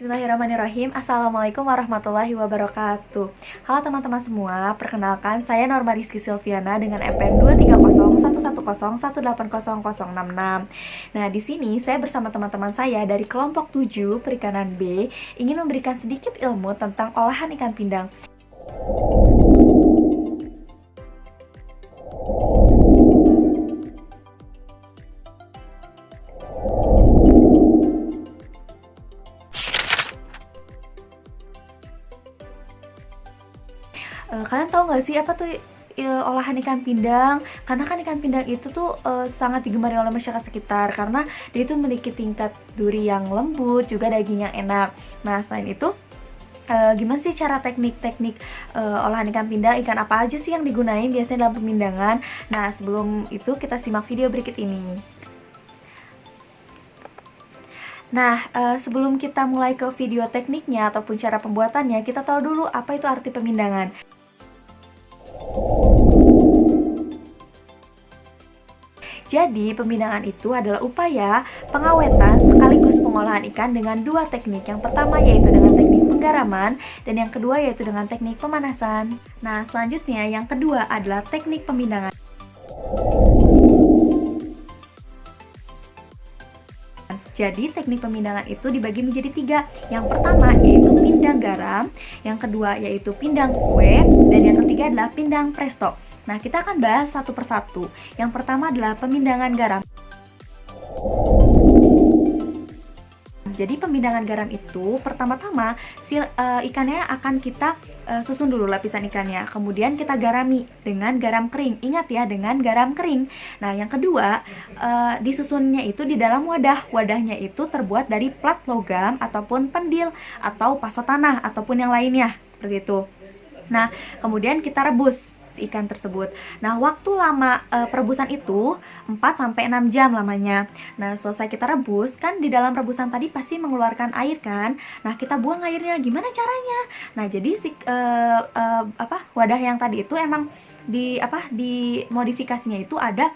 Bismillahirrahmanirrahim. Assalamualaikum warahmatullahi wabarakatuh. Halo teman-teman semua, perkenalkan saya Norma Rizky Silviana dengan NPM 2301101800066. Nah, di sini saya bersama teman-teman saya dari kelompok 7 Perikanan B ingin memberikan sedikit ilmu tentang olahan ikan pindang. Kalian tahu nggak sih apa tuh olahan ikan pindang? Karena kan ikan pindang itu tuh sangat digemari oleh masyarakat sekitar karena dia itu memiliki tingkat duri yang lembut, juga daging yang enak. Nah, selain itu gimana sih cara teknik-teknik olahan ikan pindang? Ikan apa aja sih yang digunain biasanya dalam pemindangan? Nah, sebelum itu kita simak video berikut ini. Nah, sebelum kita mulai ke video tekniknya ataupun cara pembuatannya, kita tahu dulu apa itu arti pemindangan. Jadi, pemindangan itu adalah upaya pengawetan sekaligus pengolahan ikan dengan dua teknik. Yang pertama yaitu dengan teknik penggaraman dan yang kedua yaitu dengan teknik pemanasan. Nah, selanjutnya yang kedua adalah teknik pemindangan. Jadi, teknik pemindangan itu dibagi menjadi tiga. Yang pertama yaitu pindang garam, yang kedua yaitu pindang kue, dan yang ketiga adalah pindang presto. Nah, kita akan bahas satu persatu. Yang pertama adalah pemindangan garam. Jadi pemindangan garam itu pertama-tama ikannya akan kita susun dulu lapisan ikannya. Kemudian kita garami dengan garam kering. Ingat ya, dengan garam kering. Nah, yang kedua disusunnya itu di dalam wadah. Wadahnya itu terbuat dari plat logam ataupun pendil atau pasa tanah ataupun yang lainnya seperti itu. Nah, kemudian kita rebus ikan tersebut. Nah, waktu lama perebusan itu 4-6 jam lamanya. Nah, selesai kita rebus, kan di dalam rebusan tadi pasti mengeluarkan air kan. Nah, kita buang airnya. Gimana caranya? Nah, jadi wadah yang tadi itu emang di modifikasinya itu ada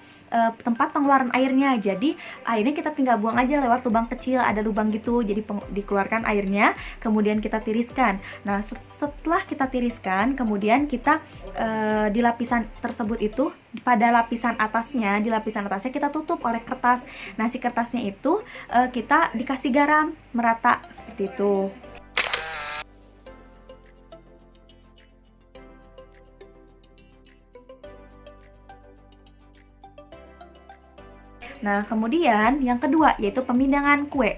tempat pengeluaran airnya. Jadi airnya kita tinggal buang aja lewat lubang kecil, ada lubang gitu. Jadi dikeluarkan airnya, kemudian kita tiriskan. Nah, setelah kita tiriskan, kemudian kita di lapisan tersebut itu pada lapisan atasnya kita tutup oleh kertas. Nah, si kertasnya itu kita dikasih garam merata seperti itu. Nah, kemudian yang kedua yaitu pemindangan kue.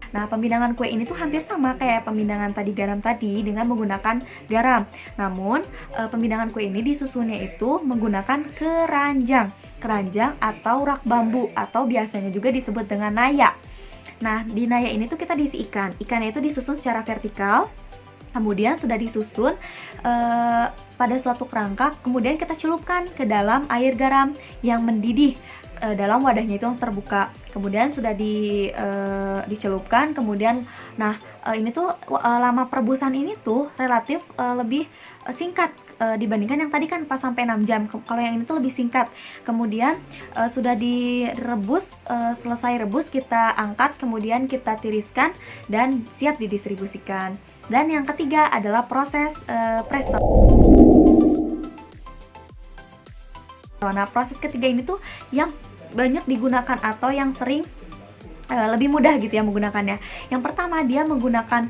Nah, pemindangan kue ini tuh hampir sama kayak pemindangan tadi garam tadi dengan menggunakan garam. Namun, pemindangan kue ini disusunnya itu menggunakan keranjang. Keranjang atau rak bambu atau biasanya juga disebut dengan naya. Nah, di naya ini tuh kita diisi ikan. Ikannya itu disusun secara vertikal. Kemudian sudah disusun pada suatu kerangka, kemudian kita celupkan ke dalam air garam yang mendidih dalam wadahnya itu yang terbuka. Kemudian sudah dicelupkan, kemudian ini tuh lama perebusan ini tuh relatif lebih singkat dibandingkan yang tadi kan 4-6 jam. Kalau yang ini tuh lebih singkat. Kemudian sudah direbus, selesai rebus kita angkat, kemudian kita tiriskan dan siap didistribusikan. Dan yang ketiga adalah proses presto. Nah, proses ketiga ini tuh yang banyak digunakan atau yang sering lebih mudah gitu ya menggunakannya. Yang pertama dia menggunakan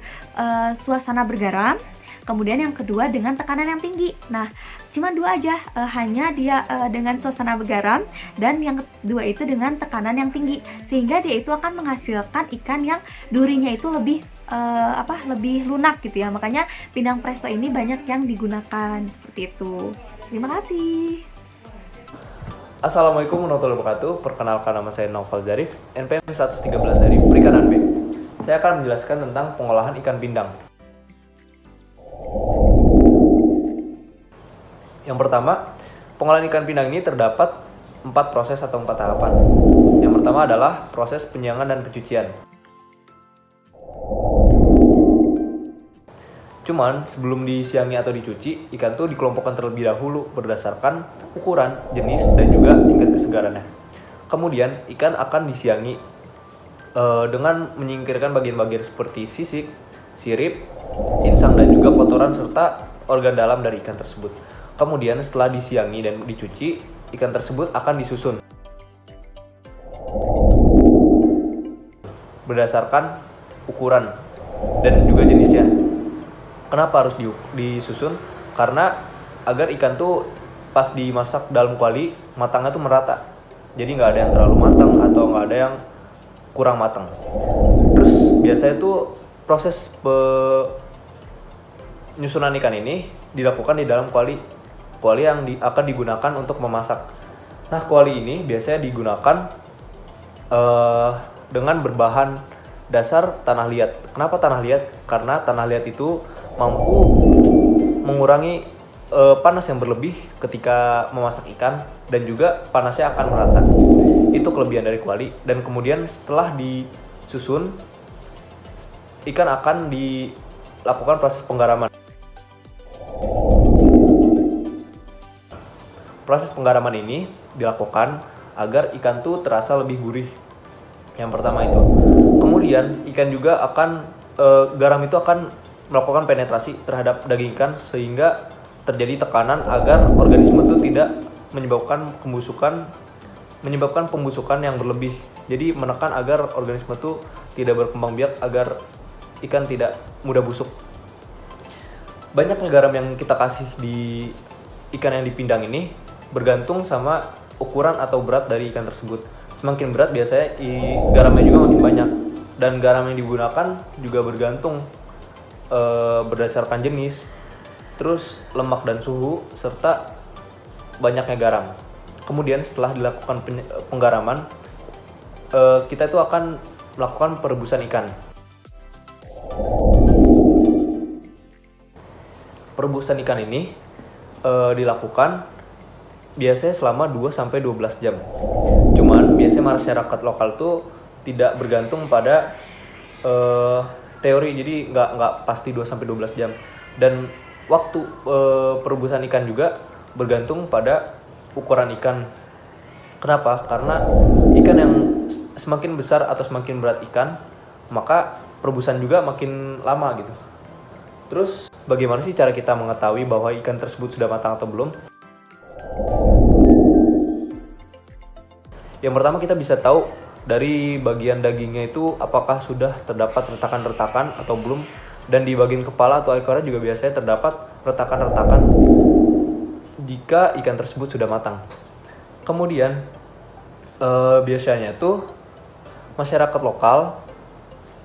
suasana bergaram. Kemudian yang kedua dengan tekanan yang tinggi. Nah, cuma dua aja, hanya dia dengan suasana bergaram, dan yang kedua itu dengan tekanan yang tinggi, sehingga dia itu akan menghasilkan ikan yang durinya itu lebih lebih lunak gitu ya. Makanya pindang presto ini banyak yang digunakan seperti itu. Terima kasih. Assalamualaikum warahmatullahi wabarakatuh. Perkenalkan, nama saya Naufal Zarif, NPM 113 dari Perikanan B. Saya akan menjelaskan tentang pengolahan ikan pindang. Yang pertama, pengolahan ikan pindang ini terdapat 4 proses atau 4 tahapan. Yang pertama adalah proses penyiangan dan pencucian. Cuman sebelum disiangi atau dicuci, ikan tuh dikelompokkan terlebih dahulu berdasarkan ukuran, jenis, dan juga tingkat kesegarannya. Kemudian ikan akan disiangi dengan menyingkirkan bagian-bagian seperti sisik, sirip, insang dan juga kotoran serta organ dalam dari ikan tersebut. Kemudian setelah disiangi dan dicuci, ikan tersebut akan disusun berdasarkan ukuran dan juga jenisnya. Kenapa harus disusun? Karena agar ikan tuh pas dimasak dalam kuali matangnya tuh merata. Jadi nggak ada yang terlalu matang atau nggak ada yang kurang matang. Terus biasanya tuh proses penyusunan ikan ini dilakukan di dalam kuali yang akan digunakan untuk memasak. Nah, kuali ini biasanya digunakan dengan berbahan dasar tanah liat. Kenapa tanah liat? Karena tanah liat itu mampu mengurangi panas yang berlebih ketika memasak ikan dan juga panasnya akan merata. Itu kelebihan dari kuali. Dan kemudian setelah disusun, ikan akan dilakukan proses penggaraman. Proses penggaraman ini dilakukan agar ikan tuh terasa lebih gurih. Yang pertama itu. Kemudian ikan juga akan garam itu akan melakukan penetrasi terhadap daging ikan sehingga terjadi tekanan agar organisme itu tidak menyebabkan pembusukan yang berlebih. Jadi menekan agar organisme itu tidak berkembang biak agar ikan tidak mudah busuk. Banyaknya garam yang kita kasih di ikan yang dipindang ini bergantung sama ukuran atau berat dari ikan tersebut. Semakin berat biasanya garamnya juga makin banyak, dan garam yang digunakan juga bergantung berdasarkan jenis, terus lemak dan suhu, serta banyaknya garam. Kemudian setelah dilakukan penggaraman, kita itu akan melakukan perebusan ikan. Perebusan ikan ini dilakukan biasanya selama 2-12 jam. Cuman biasanya masyarakat lokal tuh tidak bergantung pada teori, jadi nggak pasti 2-12 jam. Dan waktu perebusan ikan juga bergantung pada ukuran ikan. Kenapa? Karena ikan yang semakin besar atau semakin berat ikan, maka perebusan juga makin lama gitu. Terus bagaimana sih cara kita mengetahui bahwa ikan tersebut sudah matang atau belum? Yang pertama, kita bisa tahu dari bagian dagingnya itu apakah sudah terdapat retakan-retakan atau belum. Dan di bagian kepala atau ekornya juga biasanya terdapat retakan-retakan jika ikan tersebut sudah matang. Kemudian biasanya tuh masyarakat lokal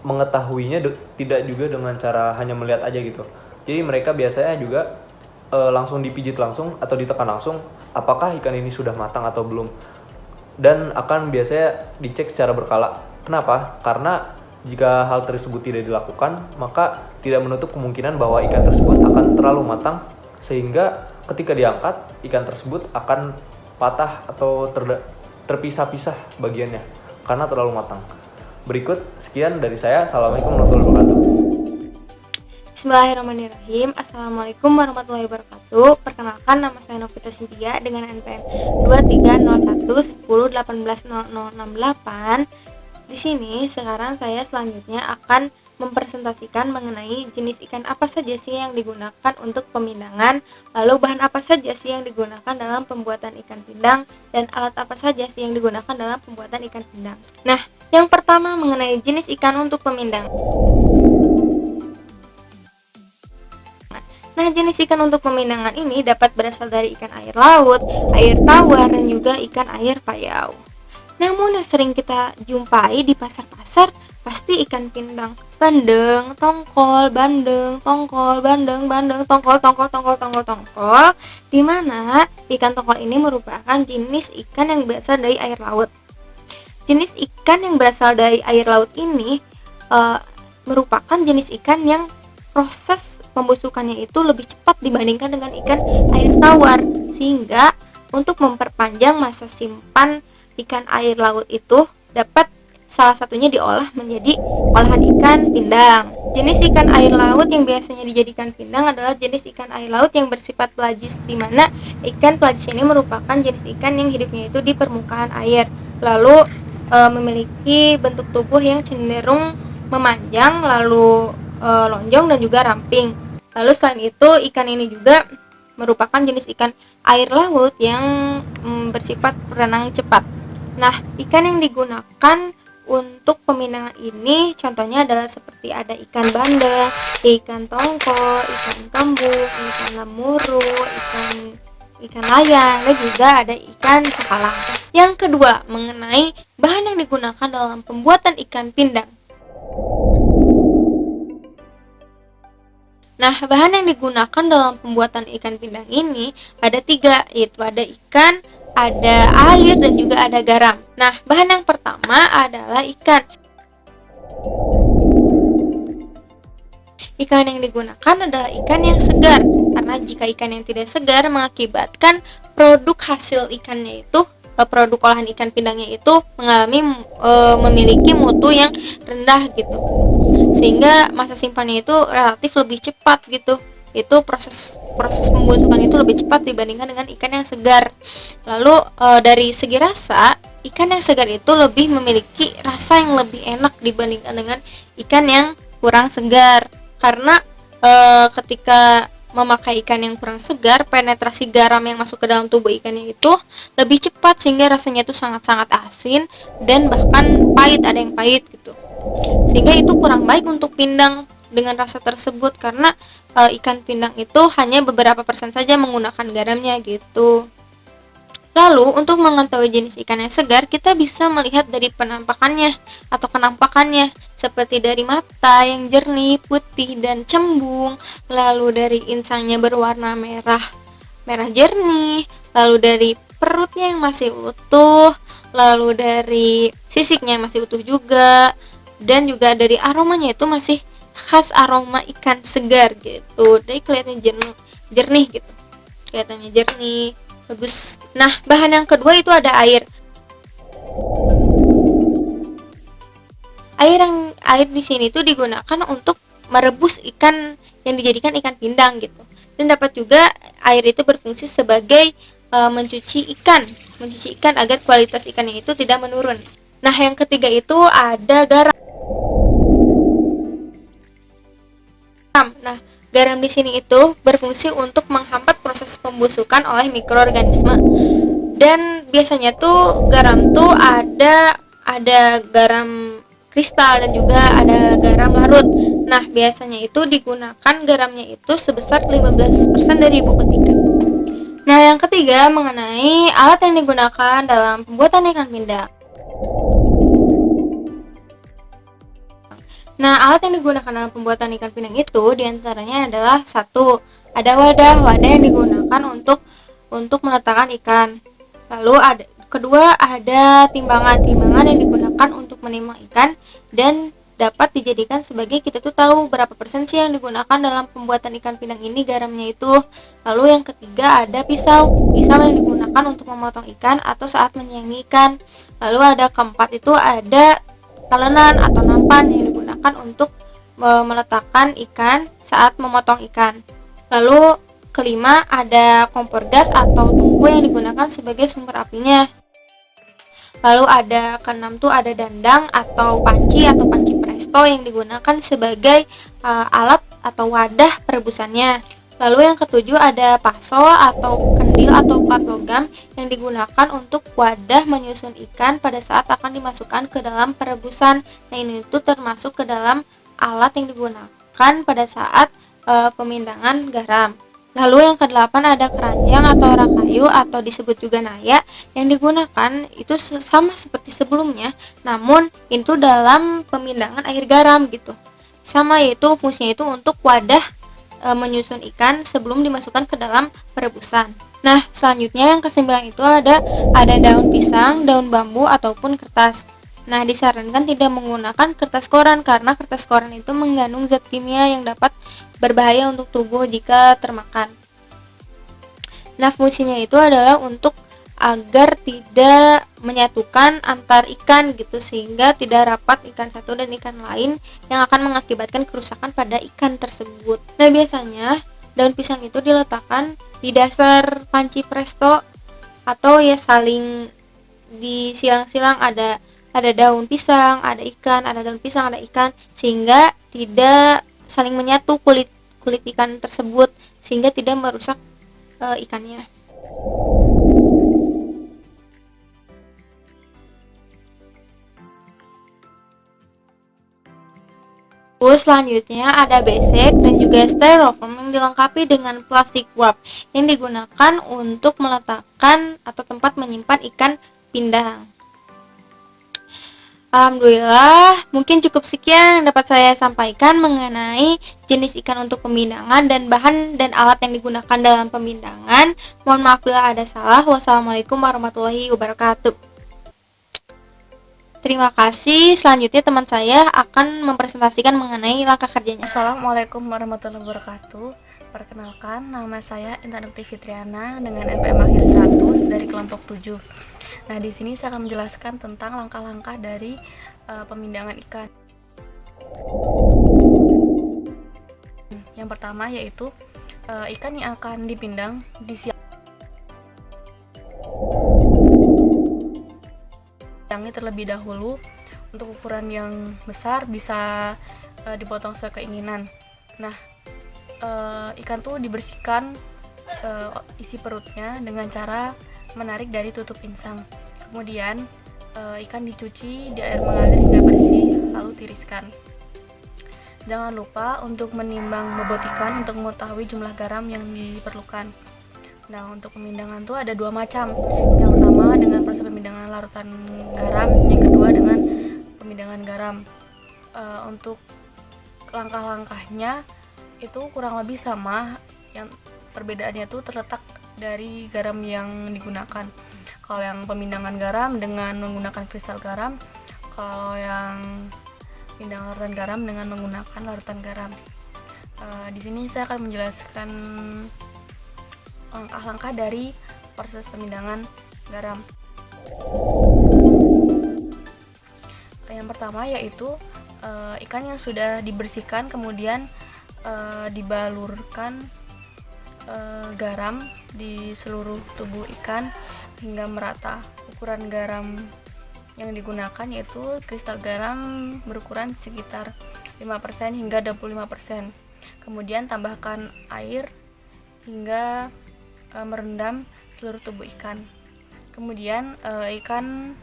mengetahuinya tidak juga dengan cara hanya melihat aja gitu. Jadi mereka biasanya juga langsung dipijit langsung atau ditekan langsung apakah ikan ini sudah matang atau belum. Dan akan biasanya dicek secara berkala. Kenapa? Karena jika hal tersebut tidak dilakukan, maka tidak menutup kemungkinan bahwa ikan tersebut akan terlalu matang sehingga ketika diangkat, ikan tersebut akan patah atau terpisah-pisah bagiannya karena terlalu matang. Berikut sekian dari saya. Assalamualaikum warahmatullahi wabarakatuh. Bismillahirrahmanirrahim. Assalamualaikum warahmatullahi wabarakatuh. Perkenalkan, nama saya Novita Cynthia dengan NPM 230110180068. Di sini sekarang saya selanjutnya akan mempresentasikan mengenai jenis ikan apa saja sih yang digunakan untuk pemindangan, lalu bahan apa saja sih yang digunakan dalam pembuatan ikan pindang, dan alat apa saja sih yang digunakan dalam pembuatan ikan pindang. Nah, yang pertama mengenai jenis ikan untuk pemindangan. Nah, jenis ikan untuk pemindangan ini dapat berasal dari ikan air laut, air tawar, dan juga ikan air payau. Namun yang sering kita jumpai di pasar-pasar pasti ikan pindang, bandeng, tongkol, bandeng, tongkol, bandeng, bandeng, tongkol, di mana ikan tongkol ini merupakan jenis ikan yang berasal dari air laut. Jenis ikan yang berasal dari air laut ini merupakan jenis ikan yang proses pembusukannya itu lebih cepat dibandingkan dengan ikan air tawar, sehingga untuk memperpanjang masa simpan ikan air laut itu dapat salah satunya diolah menjadi olahan ikan pindang. Jenis ikan air laut yang biasanya dijadikan pindang adalah jenis ikan air laut yang bersifat pelagis, di mana ikan pelagis ini merupakan jenis ikan yang hidupnya itu di permukaan air. Lalu memiliki bentuk tubuh yang cenderung memanjang, lalu lonjong dan juga ramping. Lalu selain itu, ikan ini juga merupakan jenis ikan air laut yang bersifat berenang cepat. Nah, ikan yang digunakan untuk pemindahan ini contohnya adalah seperti ada ikan bandeng, ikan tongkol, ikan kembung, ikan lemuru, ikan layang, dan juga ada ikan cakalang. Yang kedua, mengenai bahan yang digunakan dalam pembuatan ikan pindang. Nah, bahan yang digunakan dalam pembuatan ikan pindang ini ada 3, yaitu ada ikan, ada air, dan juga ada garam. Nah, bahan yang pertama adalah ikan. Ikan yang digunakan adalah ikan yang segar, karena jika ikan yang tidak segar mengakibatkan produk hasil ikannya itu, produk olahan ikan pindangnya itu memiliki mutu yang rendah gitu, sehingga masa simpannya itu relatif lebih cepat gitu. Itu proses pembusukan itu lebih cepat dibandingkan dengan ikan yang segar. Lalu dari segi rasa, ikan yang segar itu lebih memiliki rasa yang lebih enak dibandingkan dengan ikan yang kurang segar, karena ketika memakai ikan yang kurang segar, penetrasi garam yang masuk ke dalam tubuh ikannya itu lebih cepat, sehingga rasanya itu sangat-sangat asin dan bahkan pahit, ada yang pahit gitu. Sehingga itu kurang baik untuk pindang dengan rasa tersebut, karena ikan pindang itu hanya beberapa persen saja menggunakan garamnya gitu. Lalu untuk mengetahui jenis ikan yang segar, kita bisa melihat dari penampakannya atau kenampakannya, seperti dari mata yang jernih, putih, dan cembung, lalu dari insangnya berwarna merah jernih, lalu dari perutnya yang masih utuh, lalu dari sisiknya yang masih utuh juga, dan juga dari aromanya itu masih khas aroma ikan segar gitu. Jadi kelihatannya jernih gitu, kelihatannya jernih, bagus. Nah, bahan yang kedua itu ada air. Air di sini tuh digunakan untuk merebus ikan yang dijadikan ikan pindang gitu. Dan dapat juga air itu berfungsi sebagai mencuci ikan agar kualitas ikannya itu tidak menurun. Nah, yang ketiga itu ada garam. Nah, garam di sini itu berfungsi untuk menghambat proses pembusukan oleh mikroorganisme. Dan biasanya tuh garam tuh ada garam kristal dan juga ada garam larut. Nah, biasanya itu digunakan garamnya itu sebesar 15% dari bobot ikan. Nah, yang ketiga mengenai alat yang digunakan dalam pembuatan ikan pindang. Nah, alat yang digunakan dalam pembuatan ikan pindang itu diantaranya adalah 1, ada wadah yang digunakan untuk meletakkan ikan. Lalu kedua ada timbangan yang digunakan untuk menimbang ikan dan dapat dijadikan sebagai kita tuh tahu berapa persen sih yang digunakan dalam pembuatan ikan pindang ini garamnya itu. Lalu yang ketiga ada pisau yang digunakan untuk memotong ikan atau saat menyayangi ikan. Lalu ada keempat itu ada talenan atau nampan yang digunakan untuk meletakkan ikan saat memotong ikan. Lalu kelima ada kompor gas atau tungku yang digunakan sebagai sumber apinya. Lalu ada keenam tuh ada dandang atau panci presto yang digunakan sebagai alat atau wadah perebusannya. Lalu yang ketujuh ada paso atau kendil atau plat logam yang digunakan untuk wadah menyusun ikan pada saat akan dimasukkan ke dalam perebusan. Nah, ini tuh termasuk ke dalam alat yang digunakan pada saat pemindangan garam. Lalu yang kedelapan ada keranjang atau rakayu atau disebut juga naya yang digunakan itu sama seperti sebelumnya, namun itu dalam pemindangan air garam gitu. Sama, yaitu fungsinya itu untuk wadah menyusun ikan sebelum dimasukkan ke dalam perebusan. Nah, selanjutnya yang ke-9 itu ada daun pisang, daun bambu ataupun kertas. Nah, disarankan tidak menggunakan kertas koran karena kertas koran itu mengandung zat kimia yang dapat berbahaya untuk tubuh jika termakan. Nah, fungsinya itu adalah untuk agar tidak menyatukan antar ikan gitu, sehingga tidak rapat ikan satu dan ikan lain yang akan mengakibatkan kerusakan pada ikan tersebut. Nah, biasanya daun pisang itu diletakkan di dasar panci presto atau ya saling disilang-silang, ada ada daun pisang, ada ikan, ada daun pisang, ada ikan, sehingga tidak saling menyatu kulit ikan tersebut, sehingga tidak merusak ikannya. Selanjutnya ada besek dan juga styrofoam yang dilengkapi dengan plastik wrap yang digunakan untuk meletakkan atau tempat menyimpan ikan pindang. Alhamdulillah, mungkin cukup sekian yang dapat saya sampaikan mengenai jenis ikan untuk pemindangan dan bahan dan alat yang digunakan dalam pemindangan. Mohon maaf bila ada salah. Wassalamualaikum warahmatullahi wabarakatuh. Terima kasih. Selanjutnya teman saya akan mempresentasikan mengenai langkah kerjanya. Assalamualaikum warahmatullahi wabarakatuh. Perkenalkan, nama saya Intan Ukti Fitriana dengan NPM akhir 100 dari kelompok 7. Nah, di sini saya akan menjelaskan tentang langkah-langkah dari pemindangan ikan. Yang pertama yaitu ikan yang akan dipindang terlebih dahulu. Untuk ukuran yang besar bisa dipotong sesuai keinginan. Nah, ikan tuh dibersihkan isi perutnya dengan cara menarik dari tutup insang. Kemudian ikan dicuci di air mengalir hingga bersih, lalu tiriskan. Jangan lupa untuk menimbang bobot ikan untuk mengetahui jumlah garam yang diperlukan. Nah, untuk pemindangan tuh ada 2 macam. Yang pertama dengan proses pemindangan larutan garam, yang kedua dengan pemindangan garam. Untuk langkah-langkahnya itu kurang lebih sama, yang perbedaannya tuh terletak dari garam yang digunakan. Kalau yang pemindangan garam dengan menggunakan kristal garam, kalau yang pemindangan larutan garam dengan menggunakan larutan garam. Di sini saya akan menjelaskan langkah-langkah dari proses pemindangan garam. Yang pertama yaitu ikan yang sudah dibersihkan kemudian dibalurkan garam di seluruh tubuh ikan hingga merata. Ukuran garam yang digunakan yaitu kristal garam berukuran sekitar 5% hingga 25%. Kemudian tambahkan air hingga merendam seluruh tubuh ikan. Kemudian ikan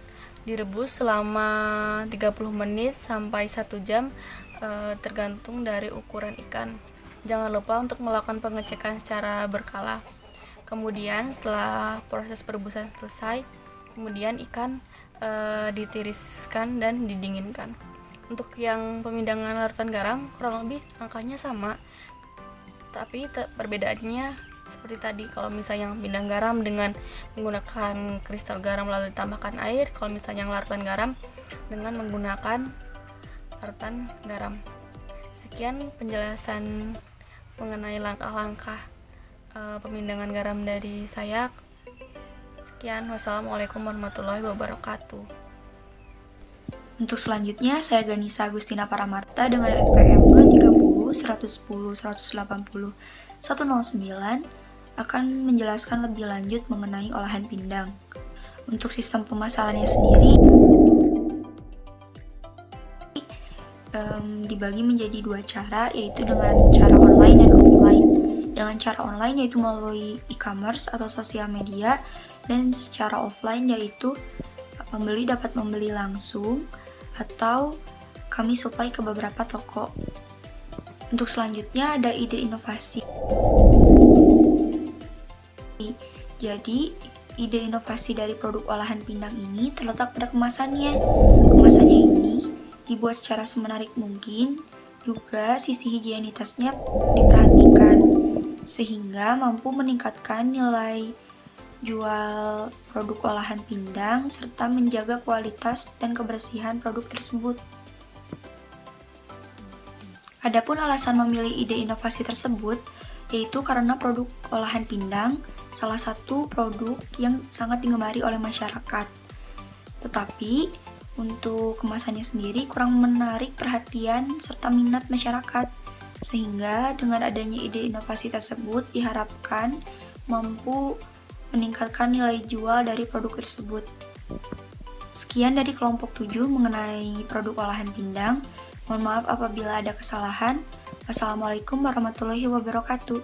direbus selama 30 menit sampai 1 jam tergantung dari ukuran ikan. Jangan lupa untuk melakukan pengecekan secara berkala. Kemudian setelah proses perebusan selesai, kemudian ikan ditiriskan dan didinginkan. Untuk yang pemindangan larutan garam kurang lebih angkanya sama, tapi perbedaannya seperti tadi. Kalau misalnya yang pindang garam dengan menggunakan kristal garam lalu ditambahkan air, kalau misalnya yang larutan garam dengan menggunakan larutan garam. Sekian penjelasan mengenai langkah-langkah pemindangan garam dari saya. Sekian, wassalamualaikum warahmatullahi wabarakatuh. Untuk selanjutnya, saya Ganisa Agustina Paramarta dengan NPM 230 110 180 109 akan menjelaskan lebih lanjut mengenai olahan pindang. Untuk sistem pemasarannya sendiri dibagi menjadi 2 cara, yaitu dengan cara online dan offline. Dengan cara online yaitu melalui e-commerce atau sosial media, dan secara offline yaitu pembeli dapat membeli langsung atau kami supply ke beberapa toko. Untuk selanjutnya ada ide inovasi. Jadi, ide inovasi dari produk olahan pindang ini terletak pada kemasannya. Kemasannya ini dibuat secara semenarik mungkin, juga sisi higienitasnya diperhatikan, sehingga mampu meningkatkan nilai jual produk olahan pindang serta menjaga kualitas dan kebersihan produk tersebut. Adapun alasan memilih ide inovasi tersebut yaitu karena produk olahan pindang salah satu produk yang sangat digemari oleh masyarakat. Tetapi untuk kemasannya sendiri kurang menarik perhatian serta minat masyarakat, sehingga dengan adanya ide inovasi tersebut diharapkan mampu meningkatkan nilai jual dari produk tersebut. Sekian dari kelompok 7 mengenai produk olahan pindang. Mohon maaf apabila ada kesalahan. Wassalamualaikum warahmatullahi wabarakatuh.